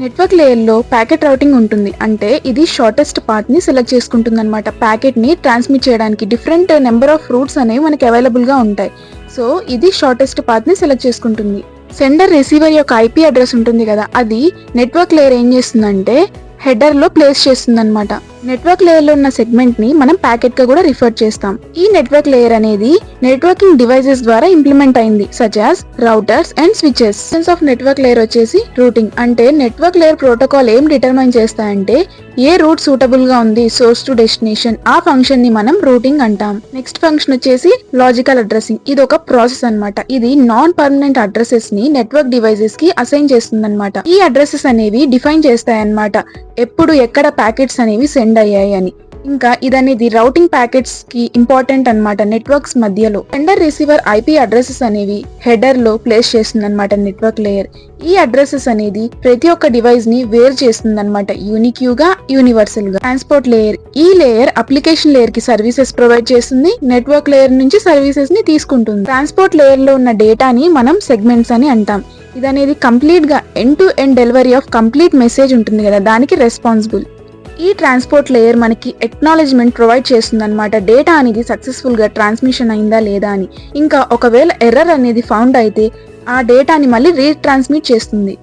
Network లేయర్లో packet routing ఉంటుంది. అంటే ఇది షార్టెస్ట్ పాత్ ని సెలెక్ట్ చేసుకుంటుంది అనమాట. ప్యాకెట్ ని ట్రాన్స్మిట్ చేయడానికి డిఫరెంట్ నెంబర్ ఆఫ్ రూట్స్ అనేవి మనకి అవైలబుల్ గా ఉంటాయి. సో ఇది షార్టెస్ట్ పాత్ ని సెలెక్ట్ చేసుకుంటుంది. సెండర్ రిసీవర్ యొక్క ఐపీ అడ్రస్ ఉంటుంది కదా, అది నెట్వర్క్ లేయర్ ఏం చేస్తుందంటే హెడర్ లో ప్లేస్ చేస్తుంది అనమాట. నెట్వర్క్ లేయర్ లో ఉన్న సెగ్మెంట్ ని మనం ప్యాకెట్ గా కూడా రిఫర్ చేస్తాం. ఈ నెట్వర్క్ లేయర్ అనేది నెట్వర్కింగ్ డివైసెస్ ద్వారా ఇంప్లిమెంట్ అయింది, such as routers and switches. Of network layer వచ్చేసి రూటింగ్. అంటే నెట్వర్క్ లేయర్ ప్రోటోకాల్ ఏం డిటర్మైన్ చేస్తాయంటే ఏ రూట్ సూటబుల్ గా ఉంది సోర్స్ టు డెస్టినేషన్, ఆ ఫంక్షన్ ని మనం రూటింగ్ అంటాం. నెక్స్ట్ ఫంక్షన్ వచ్చేసి లాజికల్ అడ్రసింగ్. ఇది ఒక ప్రాసెస్ అన్నమాట. ఇది నాన్ పర్మనెంట్ అడ్రసెస్ ని నెట్వర్క్ డివైసెస్ కి అసైన్ చేస్తుంది అనమాట. ఈ అడ్రసెస్ అనేవి డిఫైన్ చేస్తాయన్నమాట ఎప్పుడు ఎక్కడ ప్యాకెట్స్ అనేవి సెండ్ అయ్యాయి అని. ఇంకా ఇదనేది రౌటింగ్ ప్యాకెట్స్ కి ఇంపార్టెంట్ అన్నమాట నెట్వర్క్స్ మధ్యలో. సెండర్ రిసీవర్ ఐపీ అడ్రసెస్ అనేవి హెడర్ లో ప్లేస్ చేస్తుంది అనమాట నెట్వర్క్ లేయర్. ఈ అడ్రసెస్ అనేది ప్రతి ఒక్క డివైస్ ని వేర్ చేస్తుంది అనమాట, యూనిక్యూ గా, యూనివర్సల్ గా. Transport layer. ఈ లేయర్ అప్లికేషన్ లేయర్ కి సర్వీసెస్ ప్రొవైడ్ చేస్తుంది, నెట్వర్క్ లేయర్ నుంచి సర్వీసెస్ ని తీసుకుంటుంది. ట్రాన్స్పోర్ట్ లేయర్ లో ఉన్న డేటాని మనం సెగ్మెంట్స్ అని అంటాం. ఇదనేది కంప్లీట్ గా end to end delivery of complete message ఉంటుంది కదా, దానికి రెస్పాన్సిబుల్. ఈ ట్రాన్స్పోర్ట్ లేయర్ మనకి ఎక్నాలెడ్జ్మెంట్ ప్రొవైడ్ చేస్తుంది అనమాట, డేటా అనేది సక్సెస్ఫుల్ గా ట్రాన్స్మిషన్ అయిందా లేదా అని. ఇంకా ఒకవేళ ఎర్రర్ అనేది ఫౌండ్ అయితే ఆ డేటాని మళ్ళీ రీట్రాన్స్మిట్ చేస్తుంది.